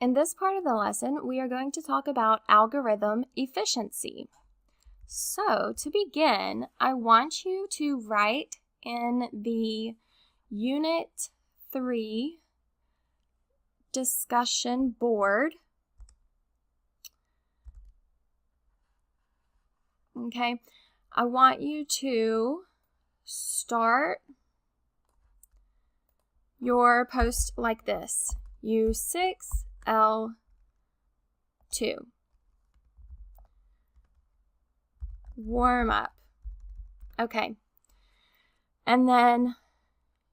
In this part of the lesson, we are going to talk about algorithm efficiency. So, to begin, I want you to write in the Unit 3 discussion board. Okay, I want you to start your post like this: U6L2. Warm up. Okay. And then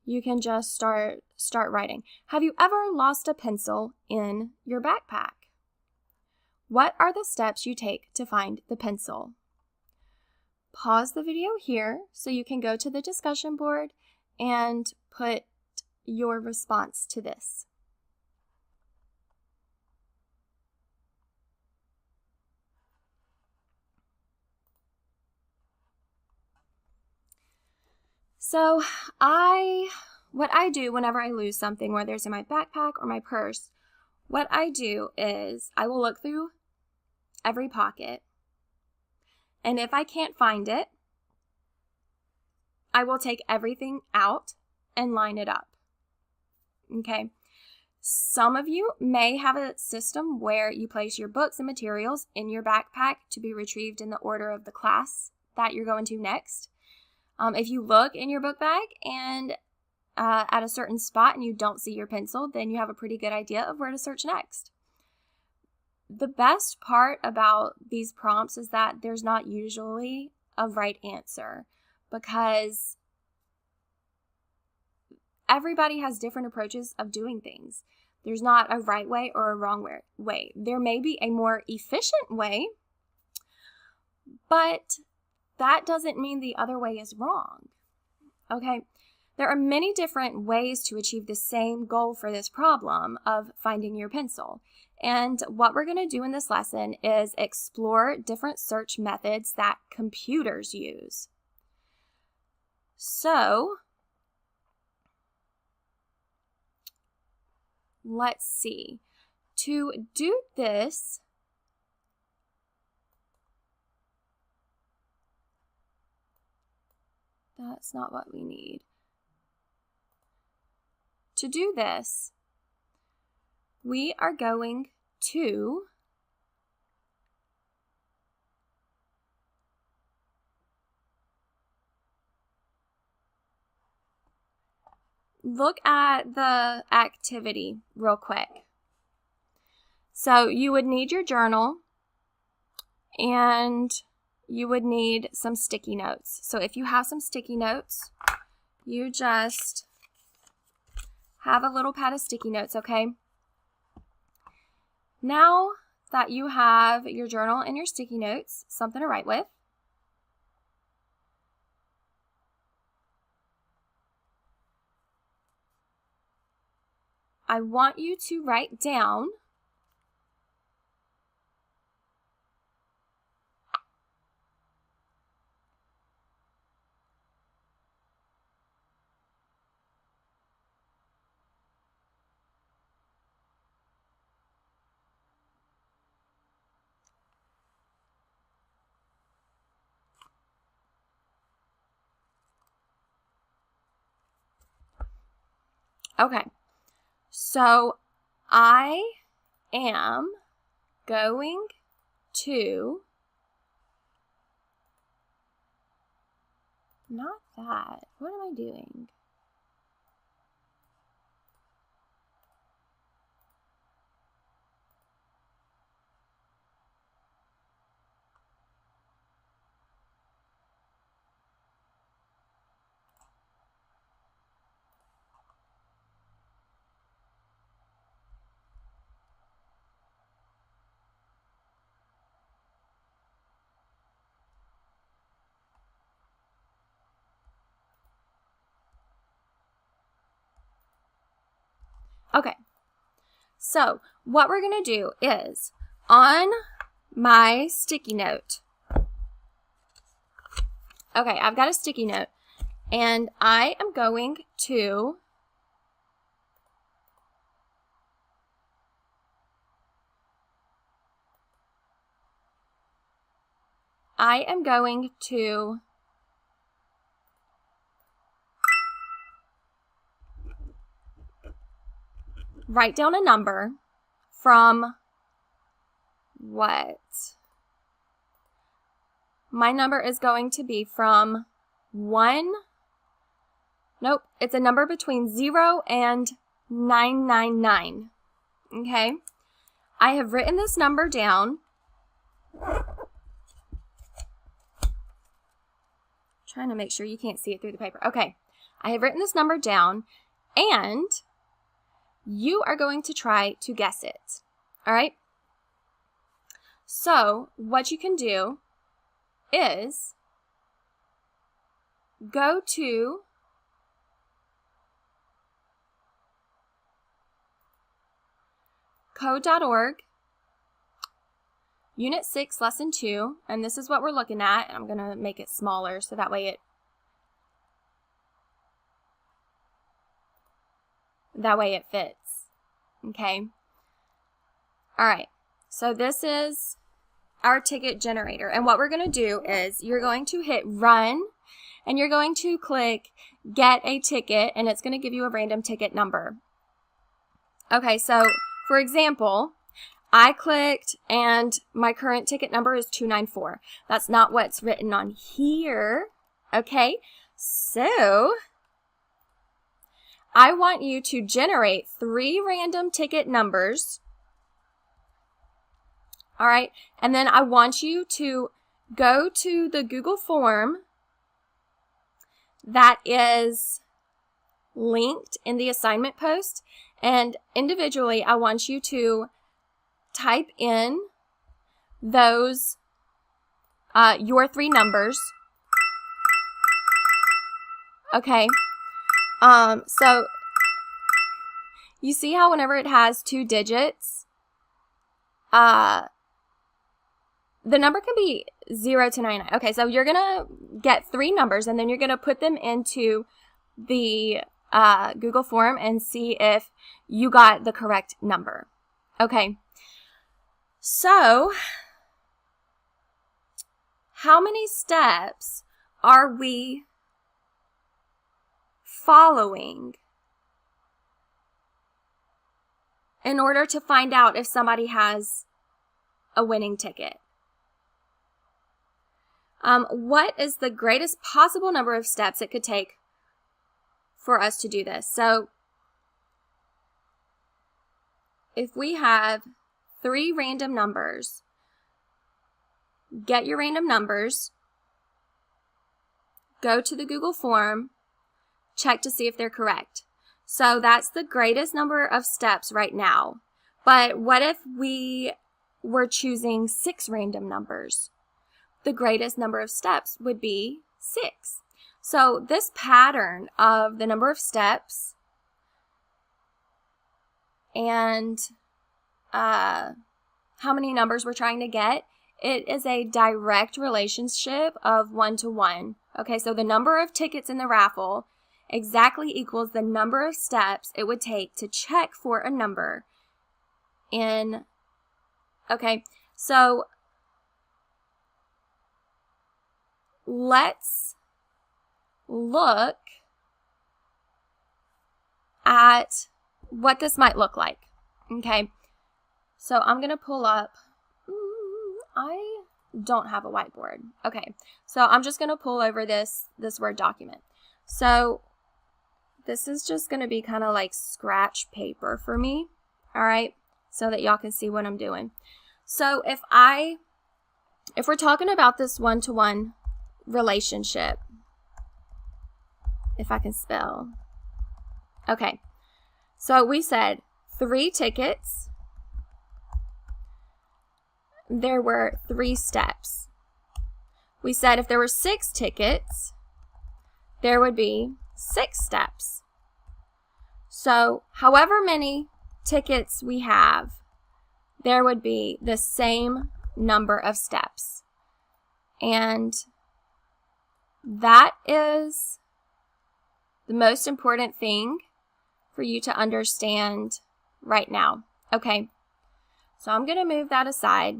you can just start writing. Have you ever lost a pencil in your backpack? What are the steps you take to find the pencil? Pause the video here so you can go to the discussion board and put your response to this. So what I do whenever I lose something, whether it's in my backpack or my purse, what I do is I will look through every pocket, and if I can't find it, I will take everything out and line it up. Okay. Some of you may have a system where you place your books and materials in your backpack to be retrieved in the order of the class that you're going to next. If you look in your book bag and at a certain spot and you don't see your pencil, then you have a pretty good idea of where to search next. The best part about these prompts is that there's not usually a right answer, because everybody has different approaches of doing things. There's not a right way or a wrong way. There may be a more efficient way, but that doesn't mean the other way is wrong. Okay, there are many different ways to achieve the same goal for this problem of finding your pencil. And what we're going to do in this lesson is explore different search methods that computers use. So, let's see. To do this, that's not what we need. To do this, we are going to look at the activity real quick. So you would need your journal and you would need some sticky notes. So if you have some sticky notes, you just have a little pad of sticky notes, okay? Now that you have your journal and your sticky notes, something to write with, I want you to write down okay, so I am going to, not that, what am I doing? Okay, so what we're going to do is on my sticky note, okay, I've got a sticky note, and I am going to I am going to write down a number from what? My number is going to be from 1. Nope, it's a number between 0 and 999. Okay? I have written this number down. Trying to make sure you can't see it through the paper. Okay. I have written this number down, and you are going to try to guess it. All right? So, what you can do is go to code.org, Unit 6, Lesson 2, and this is what we're looking at. I'm going to make it smaller so that way it fits. Okay? All right. So this is our ticket generator. And what we're going to do is you're going to hit run, and you're going to click get a ticket, and it's going to give you a random ticket number. Okay, so for example, I clicked and my current ticket number is 294. That's not what's written on here. Okay, so I want you to generate 3 random ticket numbers. All right, and then I want you to go to the Google form that is linked in the assignment post, and individually I want you to type in those your 3 numbers. Okay, so you see how whenever it has 2 digits, the number can be 0 to 99. Okay, so you're gonna get 3 numbers, and then you're gonna put them into the Google form and see if you got the correct number. Okay, so how many steps are we following in order to find out if somebody has a winning ticket? What is the greatest possible number of steps it could take for us to do this? So if we have 3 random numbers, get your random numbers, go to the Google form, check to see if they're correct. So that's the greatest number of steps right now. But what if we were choosing 6 random numbers? The greatest number of steps would be 6. So this pattern of the number of steps and how many numbers we're trying to get, it is a direct relationship of 1 to 1. Okay, so the number of tickets in the raffle exactly equals the number of steps it would take to check for a number in, okay, so let's look at what this might look like. Okay, so I'm going to pull up, I don't have a whiteboard. Okay, so I'm just going to pull over this Word document. So this is just going to be kind of like scratch paper for me, all right, so that y'all can see what I'm doing. So if we're talking about this 1-to-1 relationship, if I can spell. Okay, so we said 3 tickets, there were 3 steps. We said if there were 6 tickets, there would be 6 steps. So however many tickets we have, there would be the same number of steps. And that is the most important thing for you to understand right now. Okay, so I'm going to move that aside,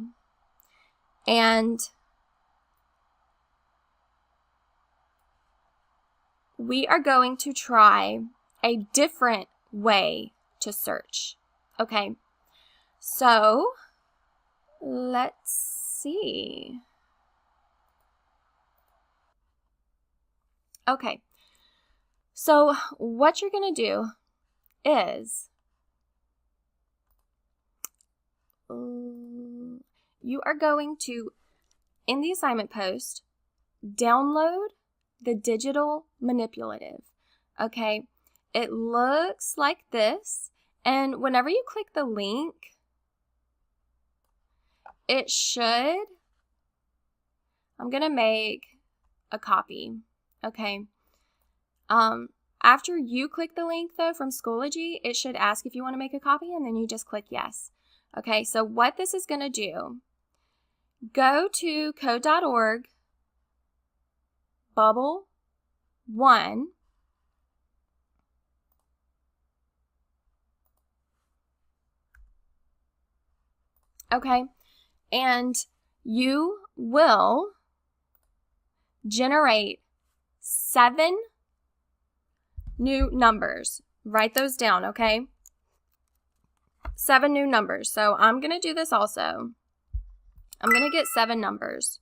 and we are going to try a different way to search. Okay, so let's see. Okay, so what you're going to do is you are going to, in the assignment post, download the digital manipulative. Okay, it looks like this, and whenever you click the link, it should, I'm going to make a copy. Okay, after you click the link though from Schoology, it should ask if you want to make a copy, and then you just click yes. Okay, so what this is going to do, go to code.org, bubble 1, okay, and you will generate 7 new numbers. Write those down, okay? 7 new numbers. So I'm going to do this also. I'm going to get 7 numbers.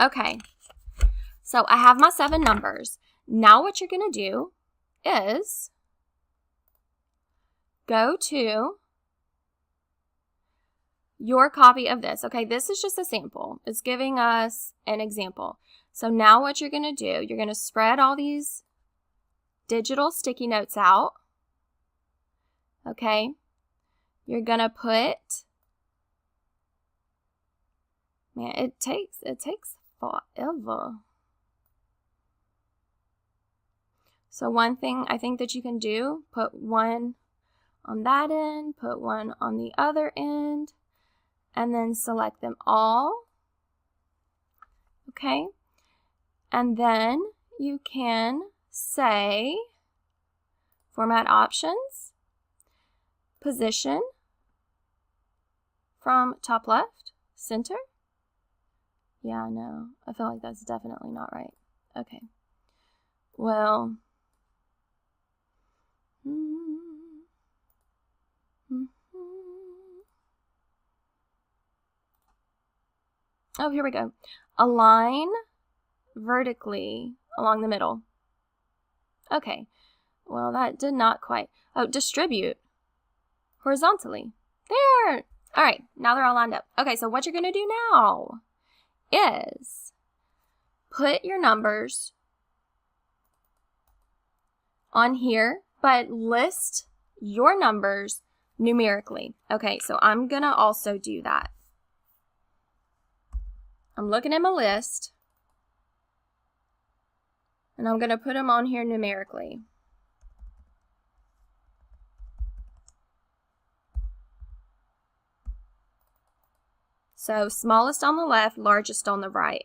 Okay, so I have my 7 numbers. Now what you're going to do is go to your copy of this. Okay, this is just a sample. It's giving us an example. So now what you're going to do, you're going to spread all these digital sticky notes out. Okay, you're going to put, man, it takes forever. So one thing I think that you can do, put one on that end, put one on the other end, and then select them all. Okay, and then you can say format options, position from top left, center. Yeah, no, I feel like that's definitely not right. Okay, well, oh, here we go. Align vertically along the middle. Okay, well, that did not quite. Oh, distribute horizontally. There. All right, now they're all lined up. Okay, so what you're going to do now is put your numbers on here, but list your numbers numerically. Okay, so I'm going to also do that. I'm looking at my list, and I'm going to put them on here numerically. So smallest on the left, largest on the right.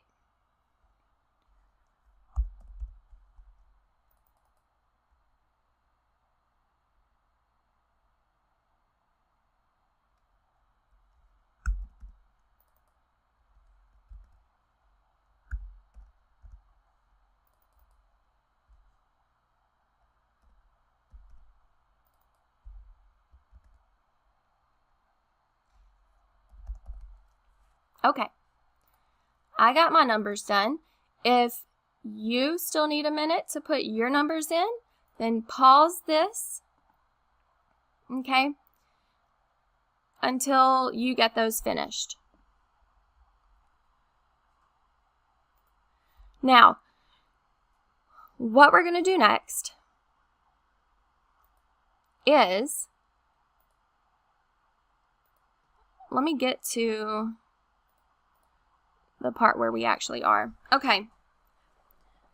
Okay, I got my numbers done. If you still need a minute to put your numbers in, then pause this, okay, until you get those finished. Now, what we're going to do next is, let me get to the part where we actually are. Okay.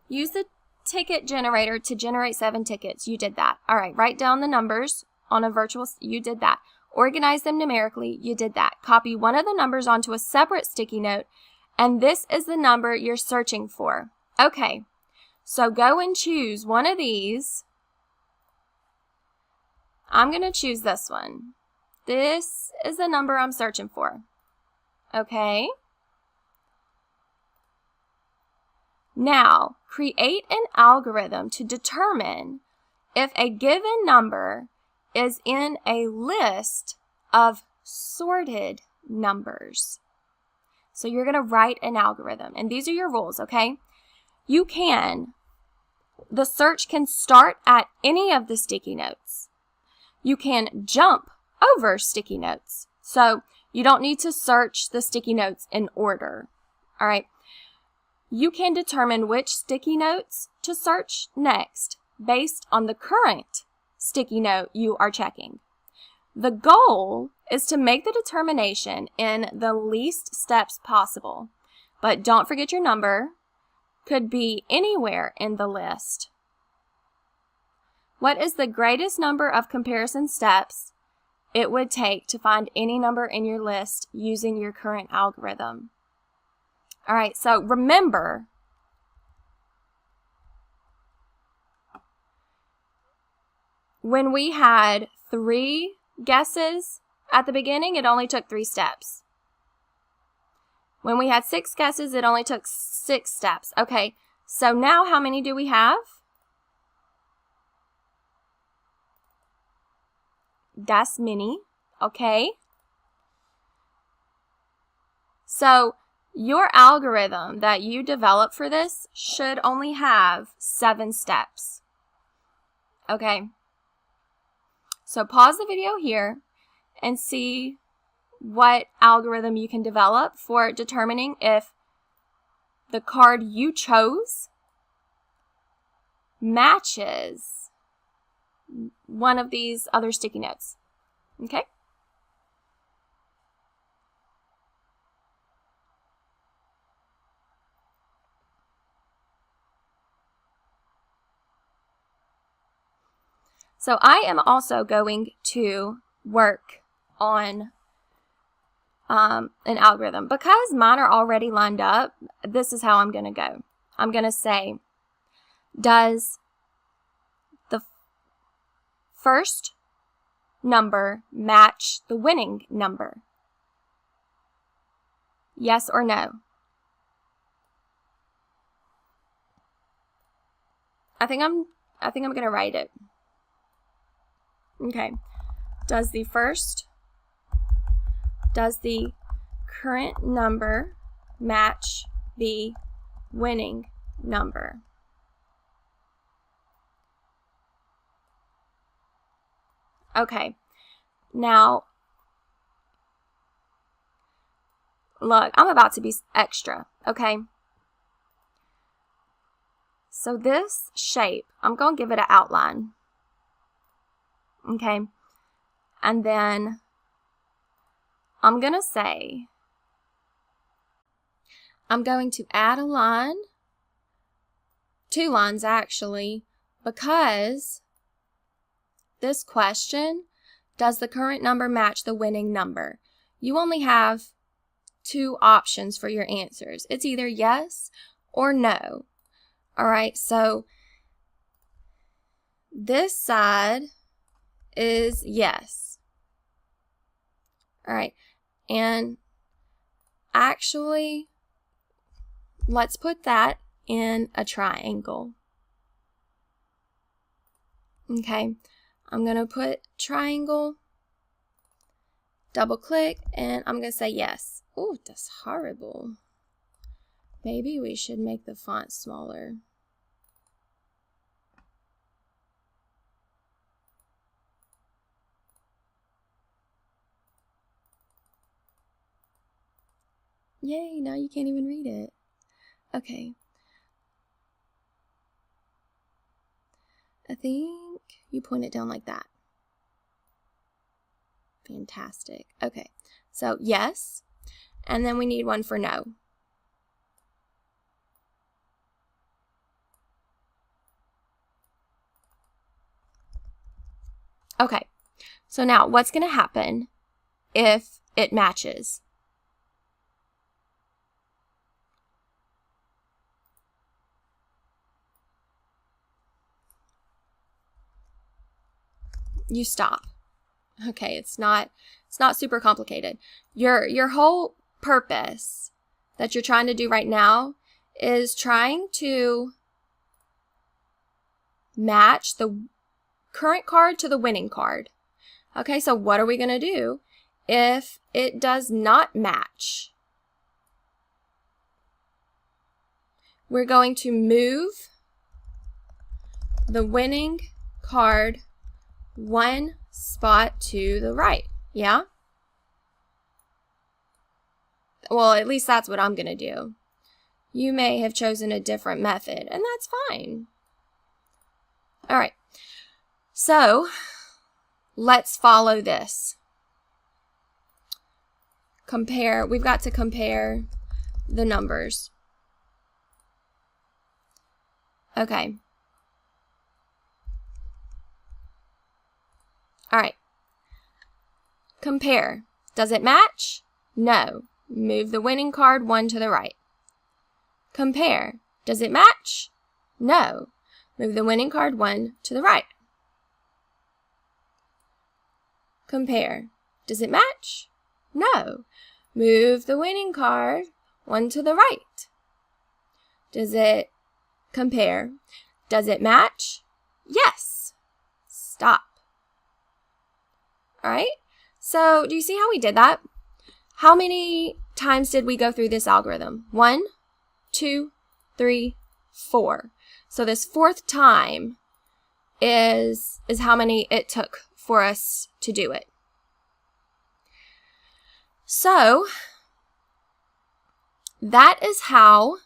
Use the ticket generator to generate 7 tickets. You did that. All right. Write down the numbers on a virtual. You did that. Organize them numerically. You did that. Copy one of the numbers onto a separate sticky note and this is the number you're searching for. Okay, so go and choose one of these. I'm going to choose this one. This is the number I'm searching for. Okay. Now, create an algorithm to determine if a given number is in a list of sorted numbers. So you're going to write an algorithm, and these are your rules, okay? The search can start at any of the sticky notes. You can jump over sticky notes. So you don't need to search the sticky notes in order, all right? You can determine which sticky notes to search next based on the current sticky note you are checking. The goal is to make the determination in the least steps possible, but don't forget your number could be anywhere in the list. What is the greatest number of comparison steps it would take to find any number in your list using your current algorithm? All right, so remember, when we had 3 guesses at the beginning, it only took 3 steps. When we had 6 guesses, it only took 6 steps. Okay, so now how many do we have? That's many, okay? So your algorithm that you develop for this should only have 7 steps. Okay. So pause the video here and see what algorithm you can develop for determining if the card you chose matches one of these other sticky notes. Okay? So I am also going to work on an algorithm. Because mine are already lined up, this is how I'm going to go. I'm going to say, does the first number match the winning number? Yes or no? I think I'm going to write it. Okay. Does the current number match the winning number? Okay. Now, look, I'm about to be extra, okay? So this shape, I'm going to give it an outline. Okay? And then I'm going to say, I'm going to add a line, 2 lines actually, because this question, does the current number match the winning number? You only have 2 options for your answers. It's either yes or no. All right, so this side is yes. All right, and actually, let's put that in a triangle. Okay, I'm going to put triangle, double click, and I'm going to say yes. Oh, that's horrible. Maybe we should make the font smaller. Yay, now you can't even read it. Okay. I think you point it down like that. Fantastic. Okay, so yes, and then we need one for no. Okay, so now what's going to happen if it matches? you stop. Okay, it's not super complicated. Your whole purpose that you're trying to do right now is trying to match the current card to the winning card. Okay, so what are we going to do if it does not match? We're going to move the winning card one spot to the right. Yeah? Well, at least that's what I'm going to do. You may have chosen a different method, and that's fine. All right. So, let's follow this. We've got to compare the numbers. Okay. All right. Compare. Does it match? No. Move the winning card one to the right. Compare. Does it match? No. Move the winning card one to the right. Compare. Does it match? No. Move the winning card one to the right. Does it compare? Does it match? Yes. Stop. All right. So do you see how we did that? How many times did we go through this algorithm? 1, 2, 3, 4. So this fourth time is how many it took for us to do it. So that is how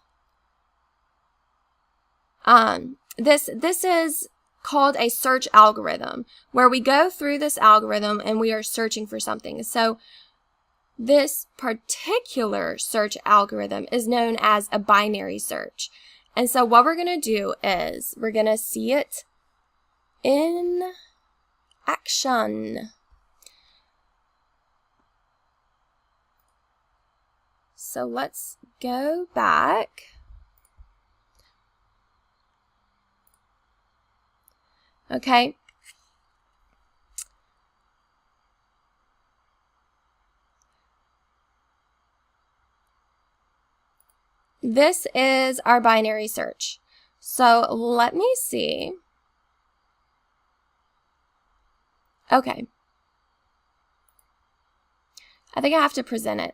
this is called a search algorithm, where we go through this algorithm and we are searching for something. So this particular search algorithm is known as a binary search. And so what we're going to do is we're going to see it in action. So let's go back. Okay. This is our binary search. So let me see. Okay. I think I have to present it.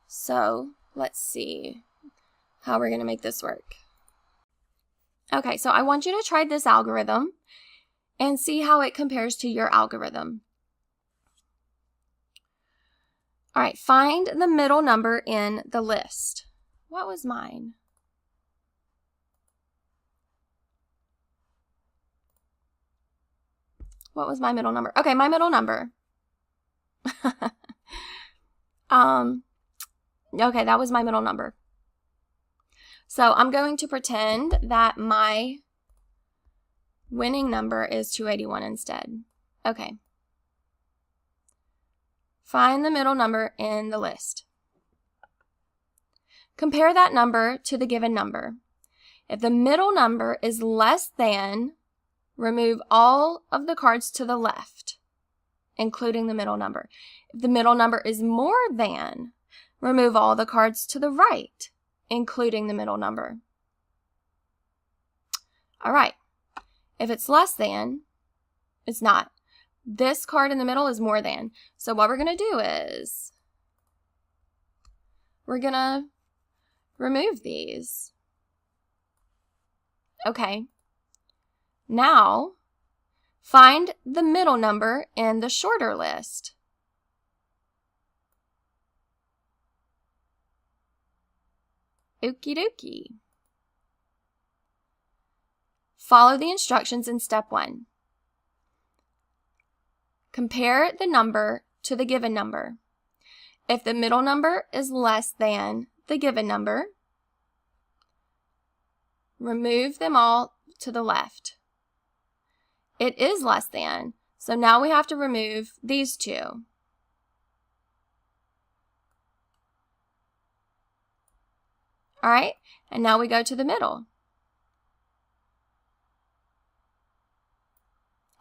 So let's see how we're going to make this work. Okay, so I want you to try this algorithm and see how it compares to your algorithm. All right, find the middle number in the list. What was mine? What was my middle number? Okay, my middle number. Okay, that was my middle number. So I'm going to pretend that my winning number is 281 instead. Okay. Find the middle number in the list. Compare that number to the given number. If the middle number is less than, remove all of the cards to the left, including the middle number. If the middle number is more than, remove all the cards to the right, including the middle number. All right. If it's less than, it's not. This card in the middle is more than. So what we're going to do is we're going to remove these. Okay. Now, find the middle number in the shorter list. Okie dokie. Follow the instructions in step 1. Compare the number to the given number. If the middle number is less than the given number, remove them all to the left. It is less than, so now we have to remove these two. All right, and now we go to the middle.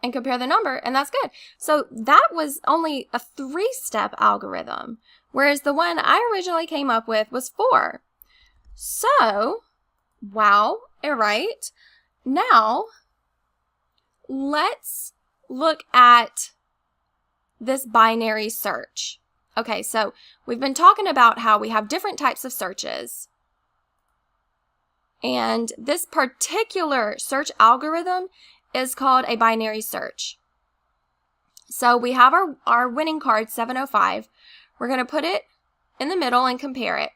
and compare the number, and that's good. So that was only a 3-step algorithm, whereas the one I originally came up with was 4. So, wow, all right. Now, let's look at this binary search. Okay, so we've been talking about how we have different types of searches. And this particular search algorithm is called a binary search. So we have our winning card, 705. We're going to put it in the middle and compare it.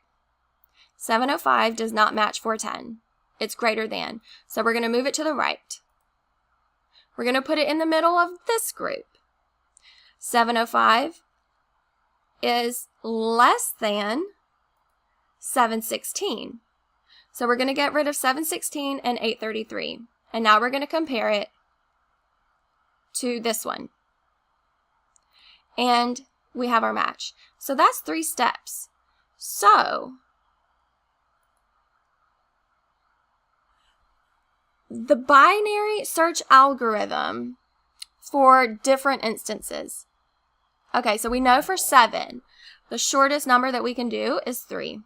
705 does not match 410. It's greater than. So we're going to move it to the right. We're going to put it in the middle of this group. 705 is less than 716. So we're going to get rid of 716 and 833. And now we're going to compare it to this one. And we have our match. So that's 3 steps. So the binary search algorithm for different instances. Okay, so we know for 7, the shortest number that we can do is 3.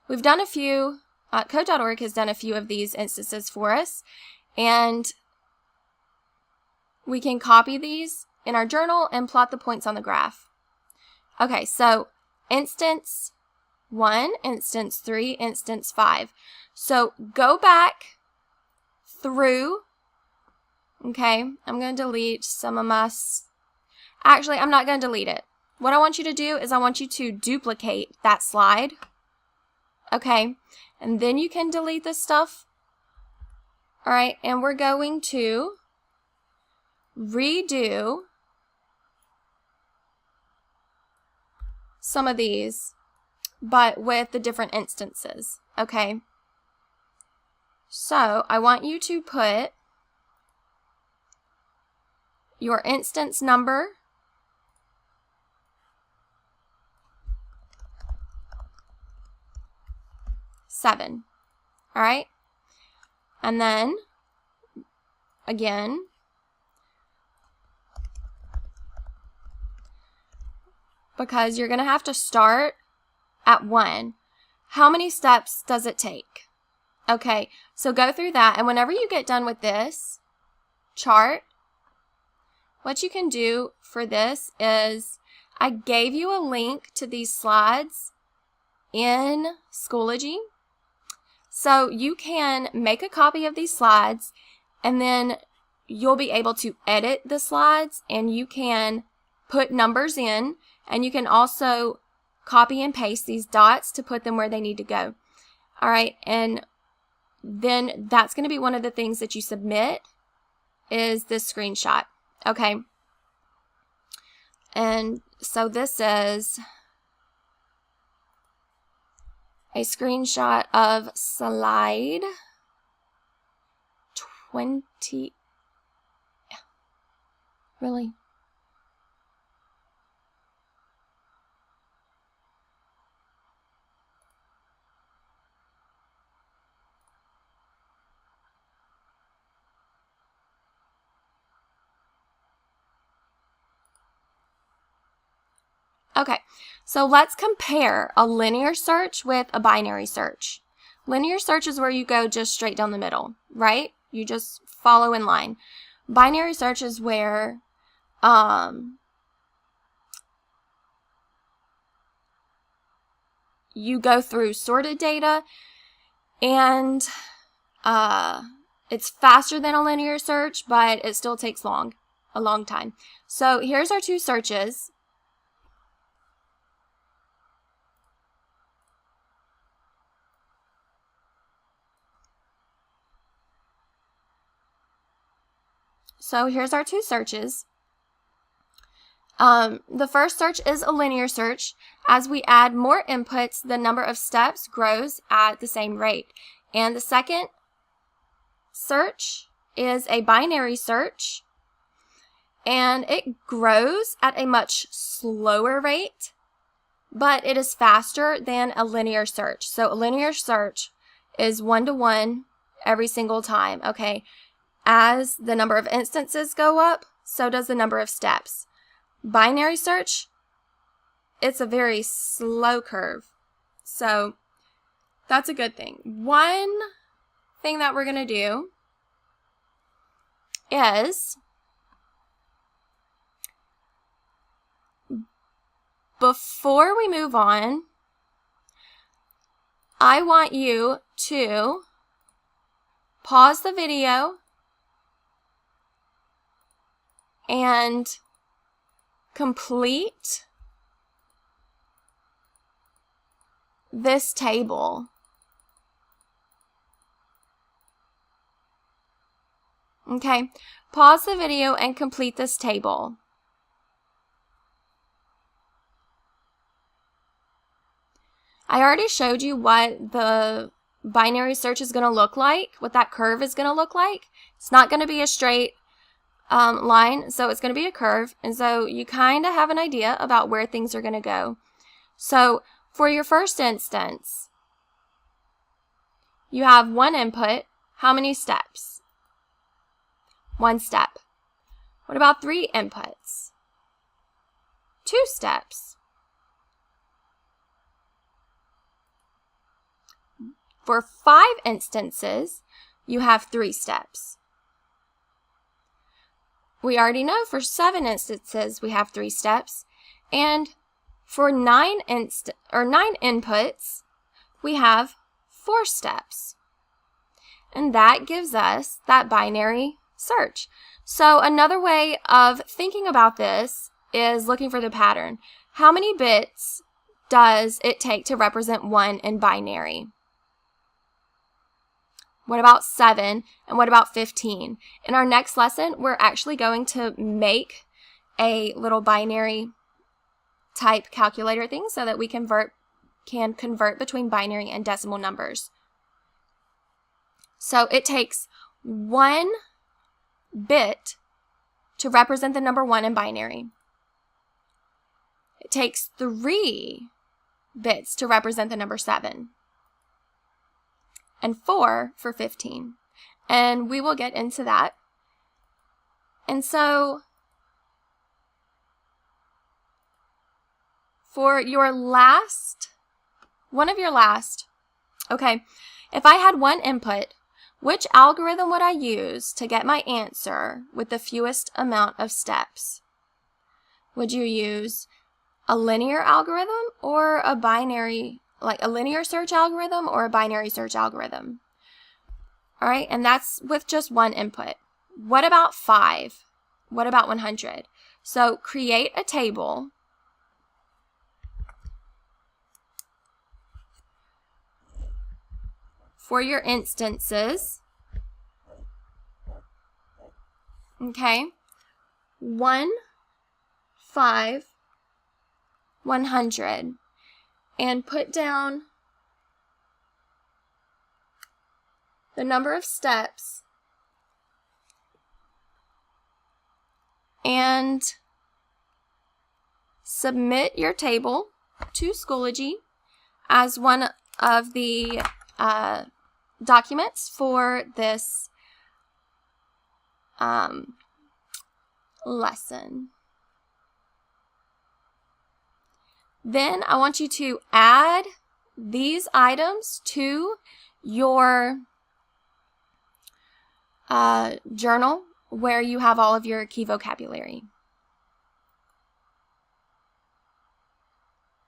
We've done a few, Code.org has done a few of these instances for us, and we can copy these in our journal and plot the points on the graph. Okay, so instance 1, instance 3, instance 5. So go back through, okay, I'm going to delete some of my, actually, I'm not going to delete it. What I want you to do is I want you to duplicate that slide, okay, and then you can delete this stuff. All right, and we're going to redo some of these, but with the different instances, okay? So I want you to put your instance number seven. All right, and then again, because you're going to have to start at 1. How many steps does it take? Okay, so go through that, and whenever you get done with this chart, what you can do for this is I gave you a link to these slides in Schoology. So you can make a copy of these slides, and then you'll be able to edit the slides, and you can put numbers in, and you can also copy and paste these dots to put them where they need to go. All right, and then that's going to be one of the things that you submit is this screenshot. Okay, and so this is a screenshot of slide 20. Really? Okay, so let's compare a linear search with a binary search. Linear search is where you go just straight down the middle, right? You just follow in line. Binary search is where you go through sorted data, and it's faster than a linear search, but it still takes a long time. So here's our 2 searches. So here's our 2 searches. The first search is a linear search. As we add more inputs, the number of steps grows at the same rate. And the second search is a binary search, and it grows at a much slower rate, but it is faster than a linear search. So a linear search is 1-to-1 every single time, okay? As the number of instances go up, so does the number of steps. Binary search, it's a very slow curve. So that's a good thing. One thing that we're going to do is, before we move on, I want you to pause the video and complete this table. Okay, pause the video and complete this table. I already showed you what the binary search is going to look like, what that curve is going to look like. It's not going to be a straight line, so it's going to be a curve, and so you kind of have an idea about where things are going to go. So for your first instance, you have one input. How many steps? One step. What about 3 inputs? 2 steps. For 5 instances, you have 3 steps. We already know for 7 instances, we have 3 steps. And for 9 inputs, we have 4 steps. And that gives us that binary search. So another way of thinking about this is looking for the pattern. How many bits does it take to represent 1 in binary? What about 7? And what about 15? In our next lesson, we're actually going to make a little binary type calculator thing so that we can convert between binary and decimal numbers. So it takes 1 bit to represent the number 1 in binary. It takes 3 bits to represent the number 7. And 4 for 15. And we will get into that. And so for your last, okay, if I had 1 input, which algorithm would I use to get my answer with the fewest amount of steps? Would you use a linear algorithm or a binary, like a linear search algorithm or a binary search algorithm? All right, and that's with just 1 input. What about 5? What about 100? So create a table for your instances. Okay, 1, 5, 100. And put down the number of steps and submit your table to Schoology as one of the documents for this lesson. Then I want you to add these items to your journal where you have all of your key vocabulary.